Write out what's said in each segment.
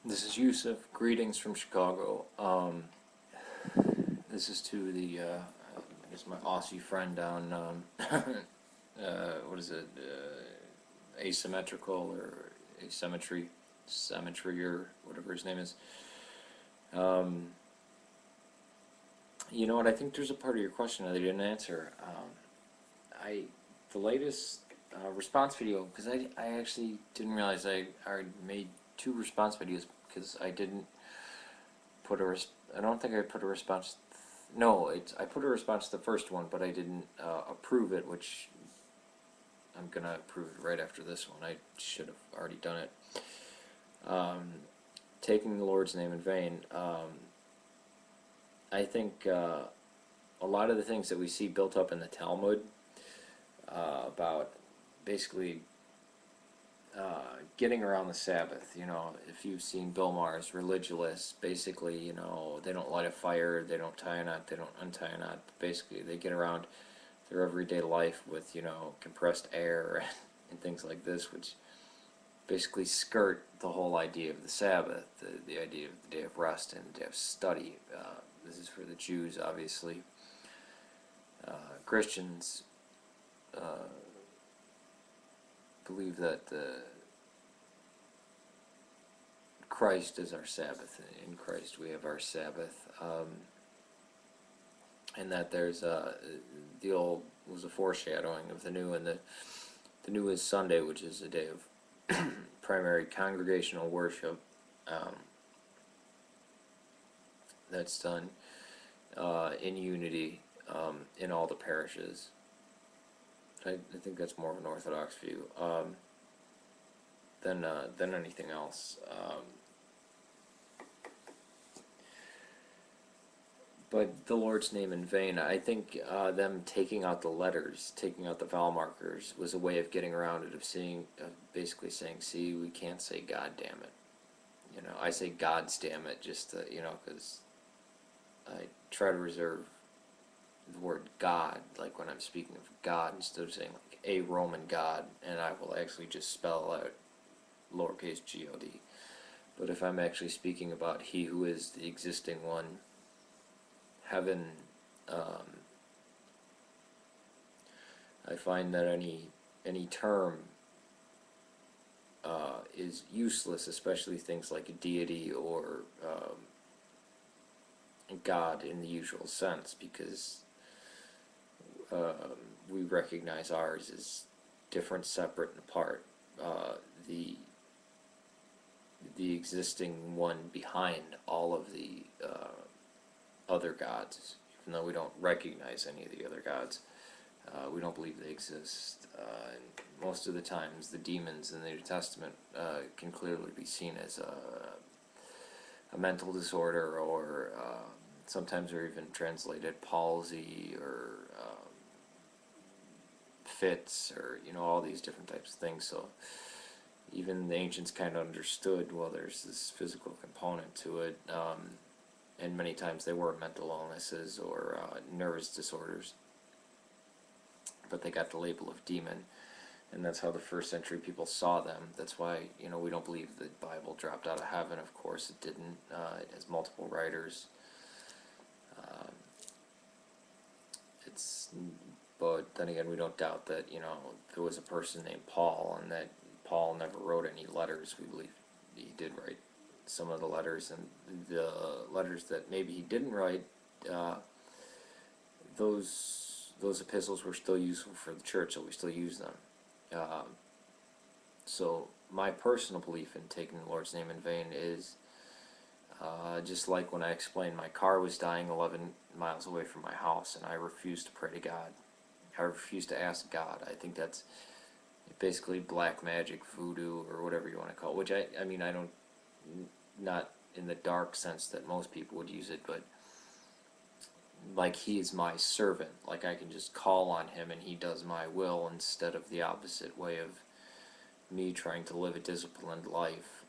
This is Yusef. Greetings from Chicago. This is to the, I guess my Aussie friend down, what is it, asymmetrical or symmetry or whatever his name is. You know what, I think there's a part of your question that I didn't answer. The latest response video, because I actually didn't realize I already made 2 response videos, because I didn't put I don't think I put a response. No, I put a response to the first one, but I didn't approve it, which I'm gonna approve it right after this one. I should have already done it. Taking the Lord's name in vain. I think a lot of the things that we see built up in the Talmud about basically getting around the Sabbath. You know, if you've seen Bill Maher's Religious, basically, you know, they don't light a fire, they don't tie a knot, they don't untie a knot. Basically, they get around their everyday life with, you know, compressed air and things like this, which basically skirt the whole idea of the Sabbath, the idea of the day of rest and the day of study. This is for the Jews, obviously. Christians believe that Christ is our Sabbath. In Christ we have our Sabbath, and that there's the old was a foreshadowing of the new, and the new is Sunday, which is a day of primary congregational worship. That's done in unity in all the parishes. I think that's more of an Orthodox view than anything else. But the Lord's name in vain, I think them taking out the letters, taking out the vowel markers, was a way of getting around it, of basically saying, see, we can't say God damn it. You know, I say God's damn it just to, you know, because I try to reserve the word God, like when I'm speaking of God, instead of saying like a Roman God, and I will actually just spell out lowercase g-o-d. But if I'm actually speaking about He who is the existing one, heaven, I find that any term is useless, especially things like a deity or God in the usual sense, because we recognize ours as different, separate, and apart. The existing one behind all of the other gods, even though we don't recognize any of the other gods. We don't believe they exist. And most of the times, the demons in the New Testament can clearly be seen as a mental disorder, or sometimes they're even translated palsy or fits, or, you know, all these different types of things. So even the ancients kind of understood, well, there's this physical component to it, and many times they were mental illnesses or nervous disorders, but they got the label of demon, and that's how the first century people saw them. That's why, you know, we don't believe the Bible dropped out of heaven. Of course it didn't. It has multiple writers. But then again, we don't doubt that, you know, there was a person named Paul, and that Paul never wrote any letters. We believe he did write some of the letters, and the letters that maybe he didn't write, those epistles were still useful for the church, so we still use them. So my personal belief in taking the Lord's name in vain is just like when I explained my car was dying 11 miles away from my house, and I refused to pray to God. I refused to ask God. I think that's basically black magic, voodoo, or whatever you want to call it, which I mean, I don't, not in the dark sense that most people would use it, but like He is my servant, like I can just call on Him and He does my will, instead of the opposite way of me trying to live a disciplined life.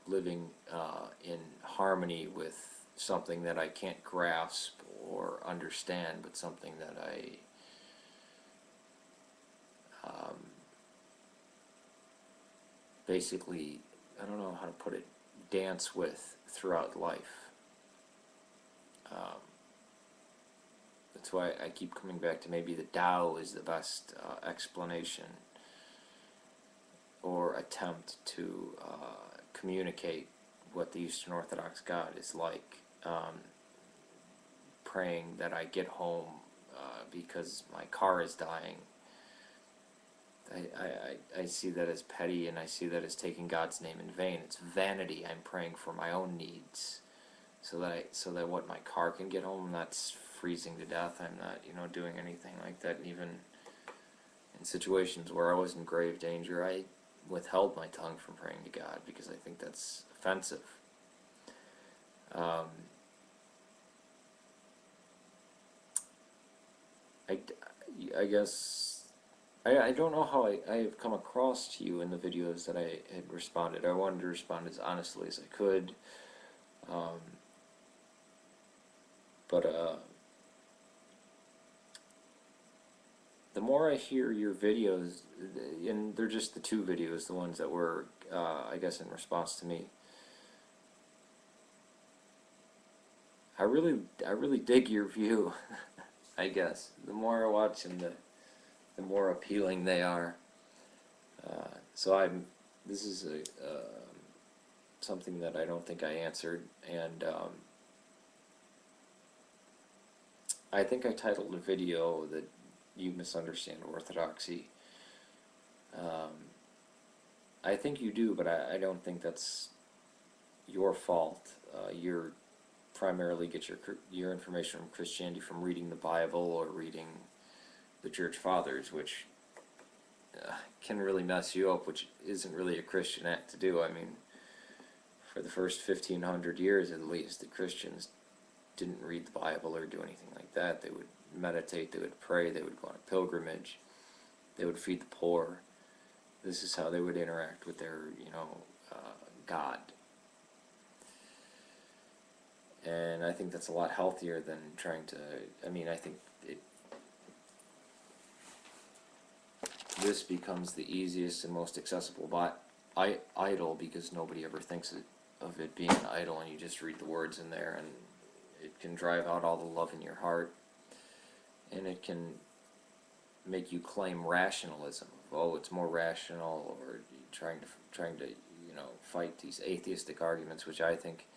Living in harmony with something that I can't grasp or understand, but something that basically, I don't know how to put it, dance with throughout life. That's why I keep coming back to maybe the Tao is the best explanation or attempt to communicate what the Eastern Orthodox God is like. Praying that I get home because my car is dying. I see that as petty, and I see that as taking God's name in vain. It's vanity. I'm praying for my own needs, so that what my car can get home. I'm not freezing to death. I'm not doing anything like that. And even in situations where I was in grave danger, I withheld my tongue from praying to God because I think that's offensive. I guess I don't know how I have come across to you in the videos that I had responded. I wanted to respond as honestly as I could, but the more I hear your videos, and they're just the two videos, the ones that were, I guess, in response to me, I really dig your view. I guess the more I watch them, the more appealing they are. So this is something that I don't think I answered, and I think I titled a video that you misunderstand Orthodoxy. I think you do, but I don't think that's your fault. You're primarily get your information from Christianity from reading the Bible or reading the Church Fathers, which can really mess you up, which isn't really a Christian act to do. I mean, for the first 1,500 years at least, the Christians didn't read the Bible or do anything like that. They would meditate, they would pray, they would go on a pilgrimage, they would feed the poor. This is how they would interact with their, God. And I think that's a lot healthier than trying to, I think this becomes the easiest and most accessible idol because nobody ever thinks of it being an idol, and you just read the words in there, and it can drive out all the love in your heart, and it can make you claim rationalism. Oh, it's more rational, or trying to fight these atheistic arguments, which I think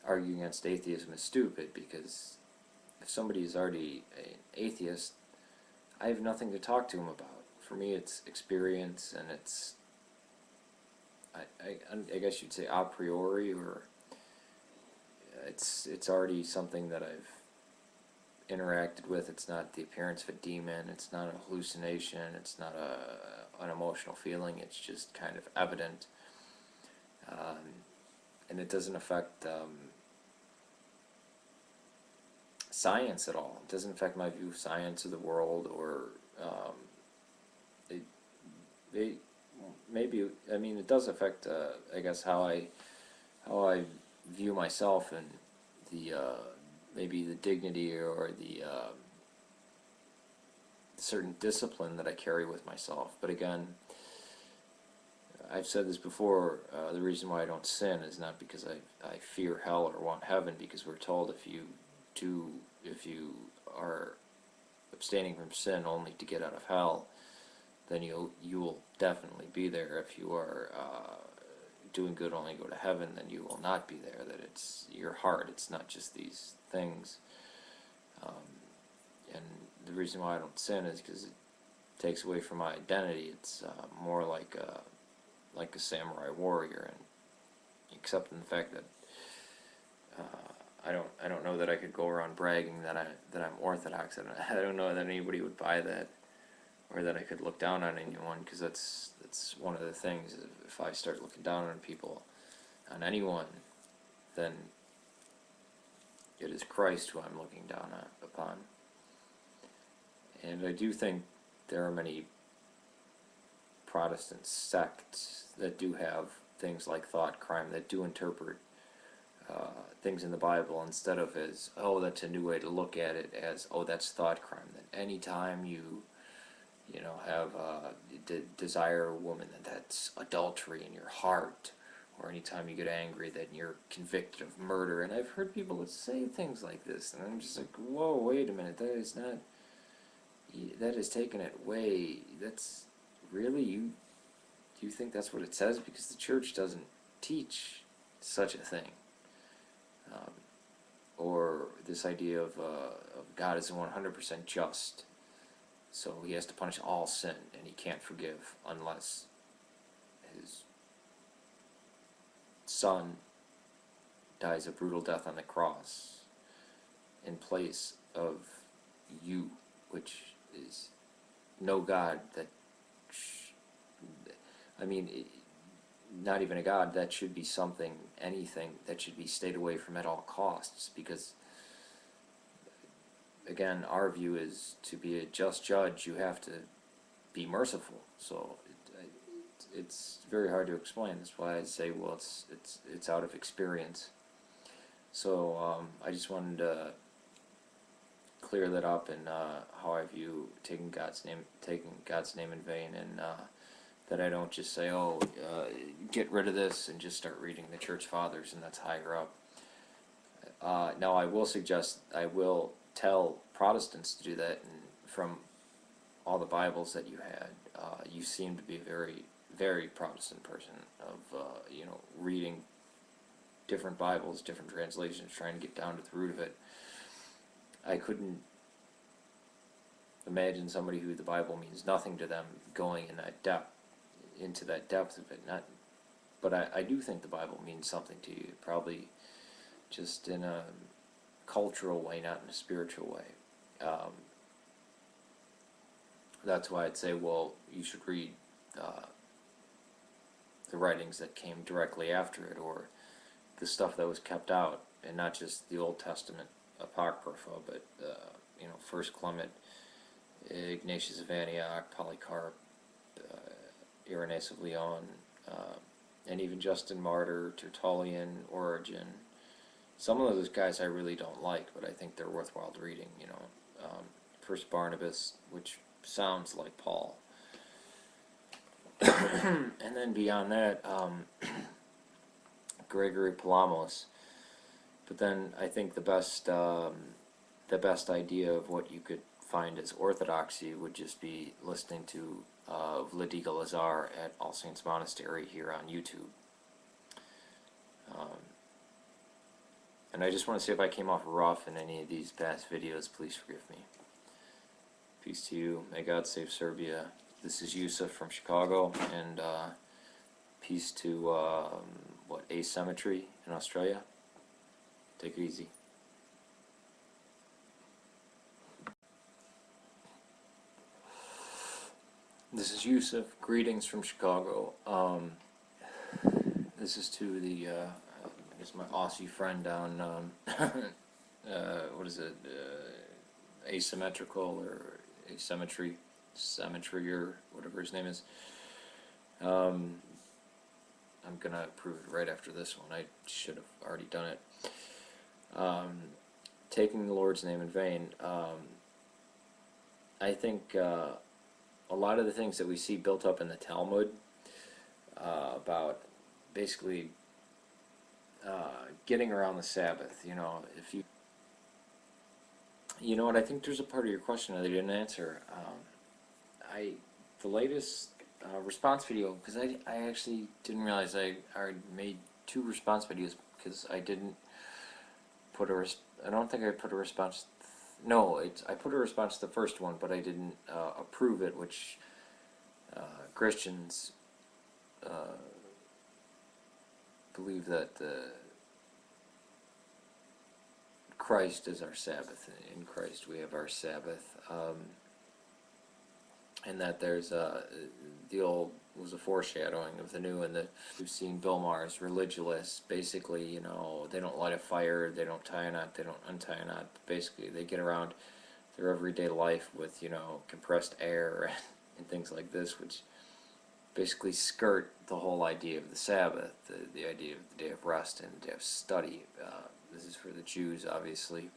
arguing against atheism is stupid, because if somebody is already an atheist, I have nothing to talk to them about. For me, it's experience, and it's, I guess you'd say a priori, or it's already something that I've interacted with. It's not the appearance of a demon, it's not a hallucination, it's not an emotional feeling, it's just kind of evident. And it doesn't affect science at all. It doesn't affect my view of science or the world, or it does affect, I guess, how I view myself, and the maybe the dignity or the certain discipline that I carry with myself. But again, I've said this before, the reason why I don't sin is not because I fear hell or want heaven, because we're told if you are abstaining from sin only to get out of hell, then you will definitely be there. If you are doing good only to go to heaven, then you will not be there. That it's your heart, it's not just these things. And the reason why I don't sin is because it takes away from my identity. It's more like a samurai warrior, and accepting the fact that I don't know that I could go around bragging that I'm Orthodox. I don't know that anybody would buy that, or that I could look down on anyone, because that's one of the things. If I start looking down on people, on anyone, then it is Christ who I'm looking down upon. And I do think there are many Protestant sects that do have things like thought crime, that do interpret things in the Bible instead of as, oh, that's a new way to look at it, as, oh, that's thought crime. That any time you have desire a woman, that's adultery in your heart, or anytime you get angry that you're convicted of murder. And I've heard people say things like this, and I'm just like, whoa, wait a minute, that is not, that is taking it way, that's really, you think that's what it says? Because the church doesn't teach such a thing. Or this idea of God is 100% just, so he has to punish all sin, and he can't forgive unless his son dies a brutal death on the cross in place of you, which is no God that, I mean, not even a God, that should be something, anything that should be stayed away from at all costs, because again, our view is to be a just judge, you have to be merciful. So it's very hard to explain. That's why I say, well, it's out of experience. So I just wanted to clear that up, and how I view taking God's name in vain, and that I don't just say, oh, get rid of this and just start reading the church fathers, and that's higher up. Now I will suggest, I will tell Protestants to do that, and from all the Bibles that you had, you seem to be a very, very Protestant person of, reading different Bibles, different translations, trying to get down to the root of it. I couldn't imagine somebody who the Bible means nothing to them going in that depth, into that depth of it. But I do think the Bible means something to you, probably just in a cultural way, not in a spiritual way. That's why I'd say, well, you should read the writings that came directly after it, or the stuff that was kept out, and not just the Old Testament Apocrypha, but First Clement, Ignatius of Antioch, Polycarp, Irenaeus of Lyon, and even Justin Martyr, Tertullian, Origen. Some of those guys I really don't like, but I think they're worthwhile reading. First Barnabas, which sounds like Paul. And then beyond that, Gregory Palamas. But then I think the best idea of what you could find as orthodoxy would just be listening to Vladiga Lazar at All Saints Monastery here on YouTube. And I just want to say, if I came off rough in any of these past videos, please forgive me. Peace to you. May God save Serbia. This is Yusef from Chicago, and peace to asymmetry in Australia. Take it easy. This is Yusef. Greetings from Chicago. This is to the I guess my Aussie friend down what is it? Asymmetrical or asymmetry, or whatever his name is. I'm gonna prove it right after this one. I should have already done it. Taking the Lord's name in vain. I think a lot of the things that we see built up in the Talmud about basically getting around the Sabbath. If you know what, I think there's a part of your question that I didn't answer. The latest response video, because I actually didn't realize I already made 2 response videos, because I didn't put I don't think I put a response. No, I put a response to the first one, but I didn't approve it, which Christians believe that Christ is our Sabbath. In Christ we have our Sabbath, and that there's the old was a foreshadowing of the new, and that we've seen Bill Maher's religious. Basically, they don't light a fire, they don't tie a knot, they don't untie a knot. Basically, they get around their everyday life with compressed air and things like this, which basically skirt the whole idea of the Sabbath, the idea of the day of rest and the day of study. This is for the Jews, obviously.